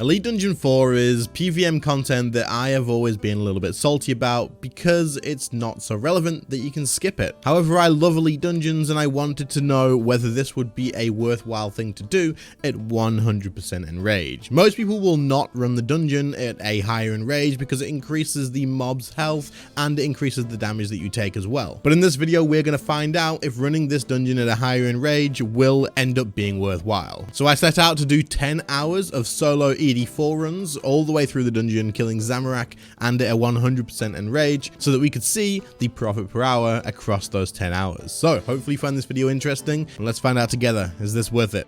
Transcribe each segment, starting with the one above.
Elite Dungeon 4 is PvM content that I have always been a little bit salty about because it's not so relevant that you can skip it. However, I love Elite Dungeons and I wanted to know whether this would be a worthwhile thing to do at 100% Enrage. Most people will not run the dungeon at a higher Enrage because it increases the mob's health and it increases the damage that you take as well. But in this video, we're going to find out if running this dungeon at a higher Enrage will end up being worthwhile. So I set out to do 10 hours of solo ED4 runs all the way through the dungeon, killing Zamorak and at a 100% Enrage so that we could see the profit per hour across those 10 hours. So hopefully you find this video interesting and let's find out together, is this worth it?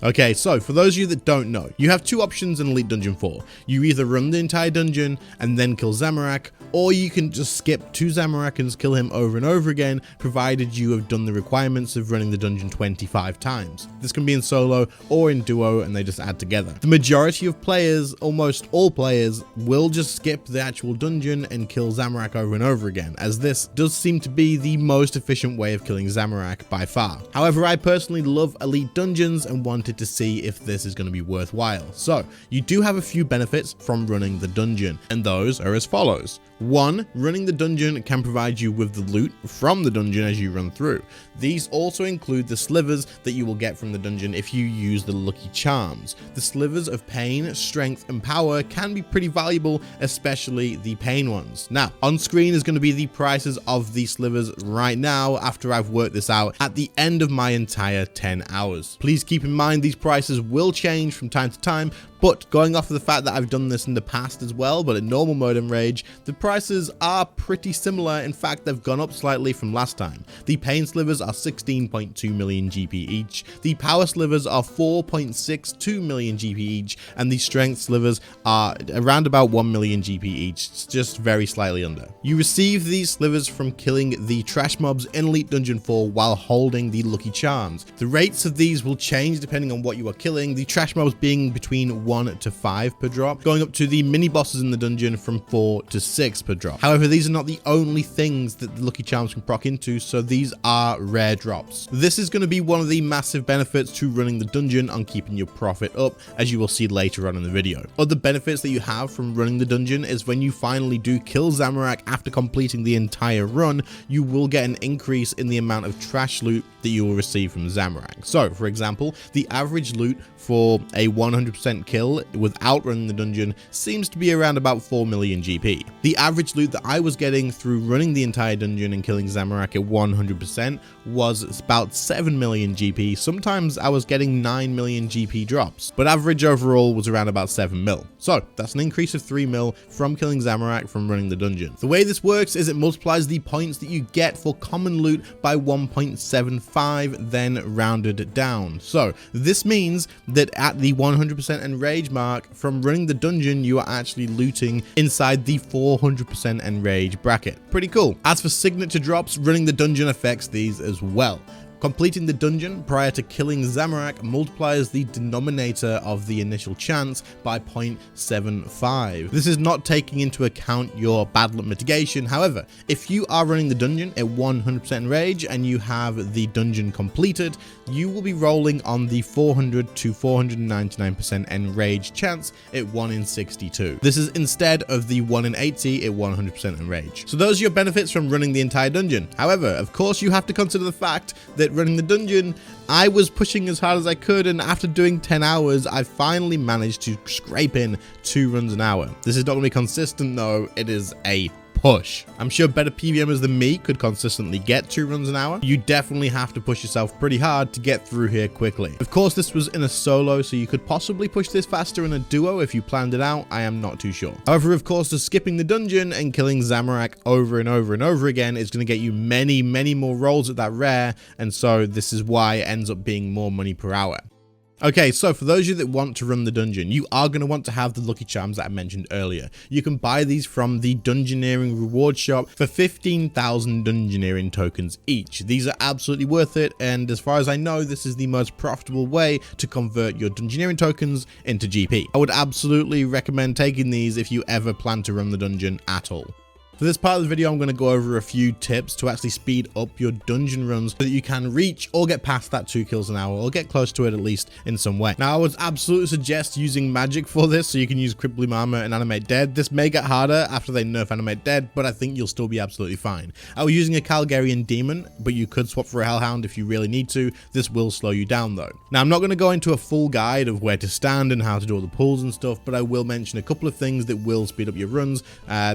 Okay, so for those of you that don't know, you have two options in Elite Dungeon 4. You either run the entire dungeon and then kill Zamorak, or you can just skip to Zamorak and kill him over and over again, provided you have done the requirements of running the dungeon 25 times. This can be in solo or in duo and they just add together. The majority of players, almost all players, will just skip the actual dungeon and kill Zamorak over and over again, as this does seem to be the most efficient way of killing Zamorak by far. However, I personally love Elite Dungeons and wanted to see if this is going to be worthwhile. So you do have a few benefits from running the dungeon, and those are as follows. 1. Running the dungeon can provide you with the loot from the dungeon as you run through. These also include the slivers that you will get from the dungeon if you use the lucky charms. The slivers of pain, strength, and power can be pretty valuable, especially the pain ones. Now, on screen is going to be the prices of the slivers right now after I've worked this out at the end of my entire 10 hours. Please keep in mind these prices will change from time to time, but going off of the fact that I've done this in the past as well, but at normal mode Enrage, the prices are pretty similar. In fact, they've gone up slightly from last time. The pain slivers are 16.2 million GP each, the power slivers are 4.62 million GP each, and the strength slivers are around about 1 million GP each, just very slightly under. You receive these slivers from killing the trash mobs in Elite Dungeon 4 while holding the lucky charms. The rates of these will change depending on what you are killing, the trash mobs being between 1 to 5 per drop, going up to the mini bosses in the dungeon from 4 to 6 per drop. However, these are not the only things that the lucky charms can proc into, so these are rare drops. This is going to be one of the massive benefits to running the dungeon on keeping your profit up, as you will see later on in the video. Other benefits that you have from running the dungeon is when you finally do kill Zamorak after completing the entire run, you will get an increase in the amount of trash loot that you will receive from Zamorak. So, for example, the average loot for a 100% kill without running the dungeon seems to be around about 4 million GP. The average loot that I was getting through running the entire dungeon and killing Zamorak at 100% was about 7 million GP. Sometimes I was getting 9 million GP drops, but average overall was around about 7 mil. So that's an increase of 3 mil from killing Zamorak from running the dungeon. The way this works is it multiplies the points that you get for common loot by 1.75, then rounded down. So this means that at the 100% Enrage mark from running the dungeon, you are actually looting inside the 400% Enrage bracket. Pretty cool. As for signature drops, running the dungeon affects these as well. Completing the dungeon prior to killing Zamorak multiplies the denominator of the initial chance by 0.75. This is not taking into account your bad luck mitigation. However, if you are running the dungeon at 100% Enrage and you have the dungeon completed, you will be rolling on the 400 to 499% Enrage chance at 1 in 62. This is instead of the 1 in 80 at 100% Enrage. So those are your benefits from running the entire dungeon. However, of course, you have to consider the fact that running the dungeon, I was pushing as hard as I could, and after doing 10 hours, I finally managed to scrape in 2 runs an hour. This is not going to be consistent though, it is a push. I'm sure better PvMers than me could consistently get 2 runs an hour. You definitely have to push yourself pretty hard to get through here quickly. Of course, this was in a solo, so you could possibly push this faster in a duo if you planned it out. I am not too sure. However, of course, just skipping the dungeon and killing Zamorak over and over and over again is going to get you many, many more rolls at that rare, and so this is why it ends up being more money per hour. Okay, so for those of you that want to run the dungeon, you are going to want to have the lucky charms that I mentioned earlier. You can buy these from the Dungeoneering reward shop for 15,000 Dungeoneering tokens each. These are absolutely worth it, and as far as I know, this is the most profitable way to convert your Dungeoneering tokens into GP. I would absolutely recommend taking these if you ever plan to run the dungeon at all. For this part of the video, I'm going to go over a few tips to actually speed up your dungeon runs so that you can reach or get past that 2 kills an hour, or get close to it at least in some way. Now, I would absolutely suggest using magic for this, so you can use Crib Bloom Armor and Animate Dead. This may get harder after they nerf Animate Dead, but I think you'll still be absolutely fine. I was using a Calgarian Demon, but you could swap for a Hellhound if you really need to. This will slow you down though. Now, I'm not going to go into a full guide of where to stand and how to do all the pulls and stuff, but I will mention a couple of things that will speed up your runs,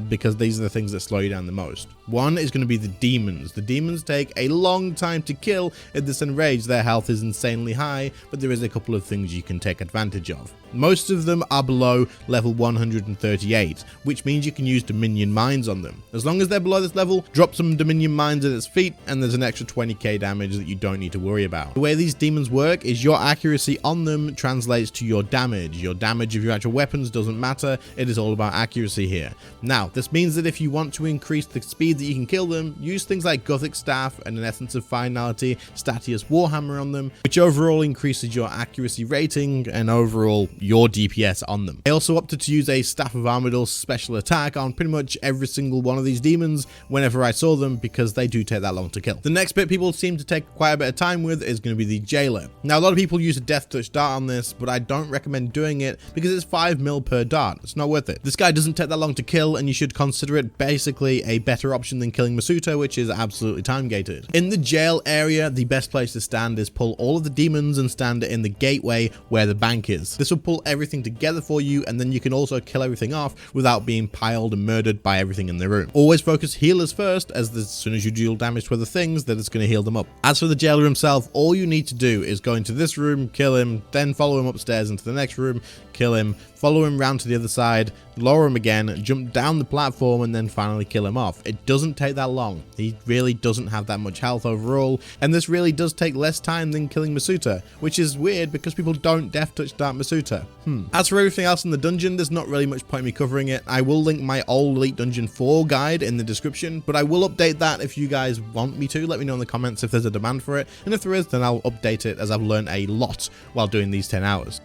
because these are the things that slow you down the most. One is going to be the demons. The demons take a long time to kill in this Enrage. Their health is insanely high, but there is a couple of things you can take advantage of. Most of them are below level 138, which means you can use Dominion Mines on them. As long as they're below this level, drop some Dominion Mines at its feet, and there's an extra 20k damage that you don't need to worry about. The way these demons work is your accuracy on them translates to your damage. Your damage of your actual weapons doesn't matter. It is all about accuracy here. Now, this means that if you want to increase the speed that you can kill them, use things like Gothic Staff and an Essence of Finality, Statius Warhammer on them, which overall increases your accuracy rating and overall your DPS on them. I also opted to use a Staff of Armadyl special attack on pretty much every single one of these demons whenever I saw them, because they do take that long to kill. The next bit people seem to take quite a bit of time with is going to be the Jailer. Now, a lot of people use a Death Touch dart on this, but I don't recommend doing it because it's 5 mil per dart. It's not worth it. This guy doesn't take that long to kill, and you should consider it basically a better option than killing Masuta, which is absolutely time gated. In the jail area, the best place to stand is pull all of the demons and stand in the gateway where the bank is. This will pull everything together for you, and then you can also kill everything off without being piled and murdered by everything in the room. Always focus healers first, as as soon as you deal damage to other things, that it's going to heal them up. As for the jailer himself, all you need to do is go into this room, kill him, then follow him upstairs into the next room, kill him, follow him round to the other side, lower him again, jump down the platform, and then finally kill him off. It doesn't take that long. He really doesn't have that much health overall, and this really does take less time than killing Masuta, which is weird because people don't Death Touch dart Masuta. As for everything else in the dungeon, there's not really much point in me covering it. I will link my old Elite Dungeon 4 guide in the description, but I will update that if you guys want me to. Let me know in the comments if there's a demand for it, and if there is, then I'll update it, as I've learned a lot while doing these 10 hours.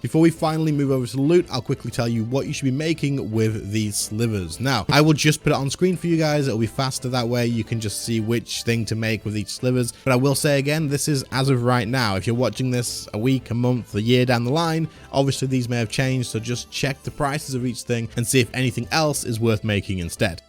Before we finally move over to the loot, I'll quickly tell you what you should be making with these slivers. Now, I will just put it on screen for you guys. It'll be faster that way. You can just see which thing to make with each slivers. But I will say again, this is as of right now. If you're watching this a week, a month, a year down the line, obviously these may have changed. So just check the prices of each thing and see if anything else is worth making instead.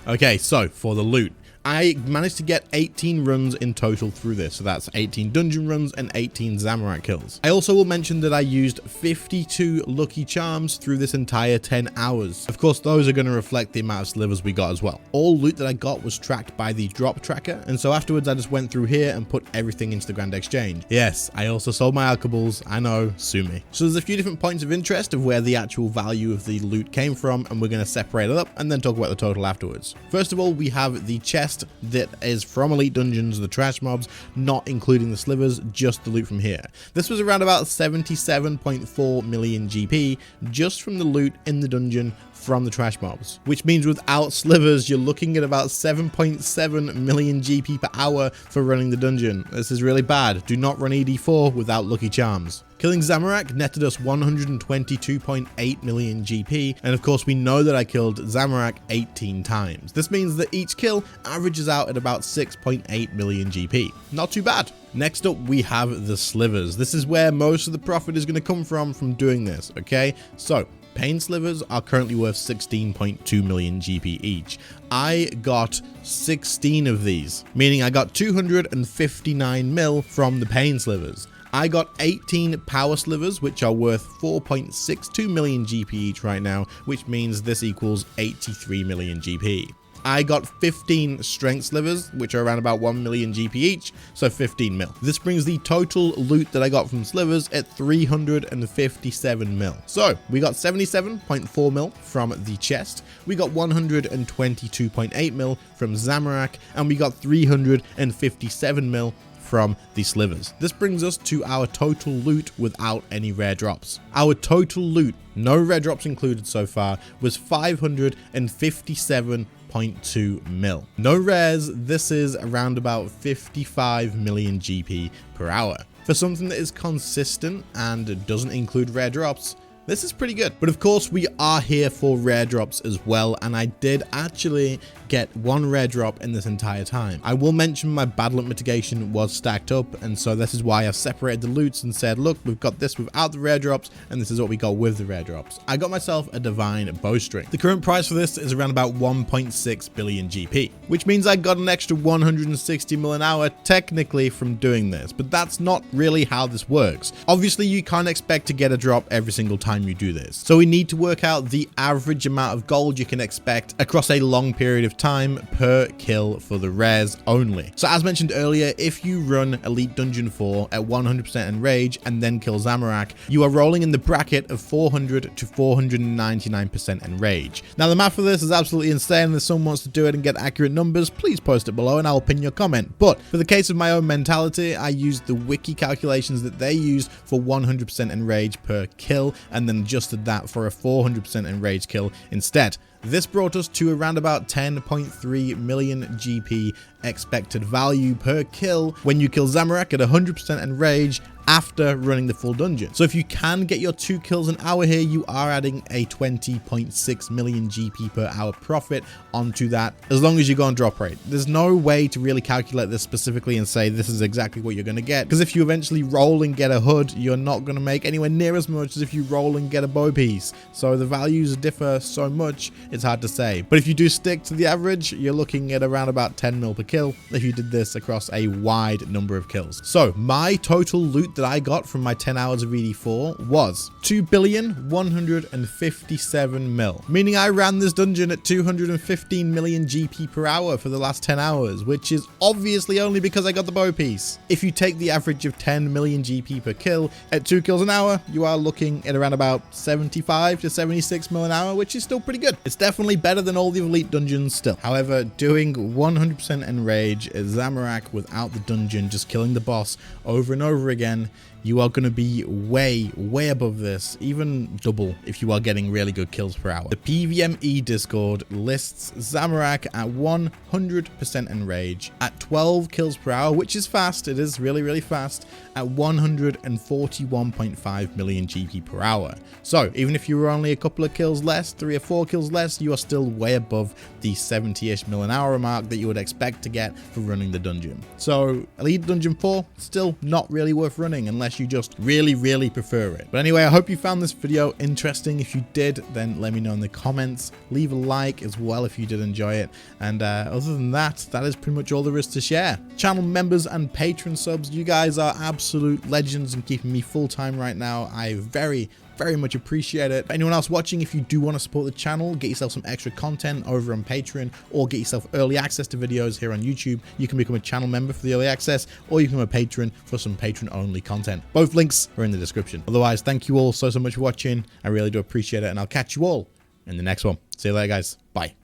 Okay, so for the loot. I managed to get 18 runs in total through this, so that's 18 dungeon runs and 18 Zamorak kills. I also will mention that I used 52 lucky charms through this entire 10 hours. Of course, those are going to reflect the amount of slivers we got as well. All loot that I got was tracked by the drop tracker, and so afterwards I just went through here and put everything into the Grand Exchange. Yes, I also sold my alkables, I know, sue me. So there's a few different points of interest of where the actual value of the loot came from, and we're going to separate it up and then talk about the total afterwards. First of all, we have the chest that is from Elite Dungeons, the trash mobs, not including the slivers, just the loot from here. This was around about 77.4 million GP just from the loot in the dungeon from the trash mobs, which means without slivers, you're looking at about 7.7 million GP per hour for running the dungeon. This is really bad. Do not run ED4 without lucky charms. Killing Zamorak netted us 122.8 million GP, and of course we know that I killed Zamorak 18 times. This means that each kill averages out at about 6.8 million GP. Not too bad. Next up, we have the slivers. This is where most of the profit is going to come from doing this, okay? So, Pain slivers are currently worth 16.2 million GP each. I got 16 of these, meaning I got 259 mil from the Pain slivers. I got 18 power slivers, which are worth 4.62 million GP each right now, which means this equals 83 million GP. I got 15 strength slivers, which are around about 1 million GP each, so 15 mil. This brings the total loot that I got from slivers at 357 mil. So we got 77.4 mil from the chest, we got 122.8 mil from Zamorak, and we got 357 mil from the slivers. This brings us to our total loot without any rare drops. Our total loot, no rare drops included so far, was 557.2 mil. No rares, this is around about 55 million GP per hour. For something that is consistent and doesn't include rare drops, This is pretty good. But of course, we are here for rare drops as well, and I did actually get one rare drop in this entire time. I will mention my bad luck mitigation was stacked up, and so this is why I've separated the loots and said, look, we've got this without the rare drops, and this is what we got with the rare drops. I got myself a divine bowstring. The current price for this is around about 1.6 billion GP, which means I got an extra 160 mil an hour technically from doing this, but that's not really how this works. Obviously, you can't expect to get a drop every single time you do this, so we need to work out the average amount of gold you can expect across a long period of time per kill for the rares only. So as mentioned earlier, if you run Elite Dungeon 4 at 100% Enrage and then kill Zamorak, you are rolling in the bracket of 400 to 499% Enrage. Now the math for this is absolutely insane, and if someone wants to do it and get accurate numbers, please post it below and I'll pin your comment. But for the case of my own mentality, I used the wiki calculations that they used for 100% Enrage per kill and then adjusted that for a 400% Enrage kill instead. This brought us to around about 10.3 million GP expected value per kill when you kill Zamorak at 100% Enrage after running the full dungeon. So if you can get your 2 kills an hour here, you are adding a 20.6 million GP per hour profit onto that, as long as you go on drop rate. There's no way to really calculate this specifically and say this is exactly what you're going to get, because if you eventually roll and get a hood, you're not going to make anywhere near as much as if you roll and get a bow piece. So the values differ so much, it's hard to say. But if you do stick to the average, you're looking at around about 10 mil per kill if you did this across a wide number of kills. So my total loot that I got from my 10 hours of ED4 was 2,157 mil, meaning I ran this dungeon at 215 million GP per hour for the last 10 hours, which is obviously only because I got the bow piece. If you take the average of 10 million GP per kill at 2 kills an hour, you are looking at around about 75 to 76 mil an hour, which is still pretty good. It's definitely better than all the elite dungeons still. However, doing 100% Enrage at Zamorak without the dungeon, just killing the boss over and over again, you are going to be way above this, even double if you are getting really good kills per hour. The PVME Discord lists Zamorak at 100% Enrage at 12 kills per hour, which is fast. It is really fast at 141.5 million GP per hour. So even if you were only a couple of kills less, 3 or 4 kills less, you are still way above the 70-ish mil an hour mark that you would expect to get for running the dungeon. So Elite Dungeon 4, still not really worth running unless you just really prefer it. But anyway, I hope you found this video interesting. If you did, then let me know in the comments. Leave a like as well if you did enjoy it. And other than that, that is pretty much all there is to share. Channel members and patron subs, you guys are absolute legends and keeping me full-time right now. I very much appreciate it. Anyone else watching, if you do want to support the channel, get yourself some extra content over on Patreon, or get yourself early access to videos here on YouTube, you can become a channel member for the early access, or you can become a patron for some patron only content. Both links are in the description. Otherwise, thank you all so much for watching. I really do appreciate it, and I'll catch you all in the next one. See you later, guys. Bye.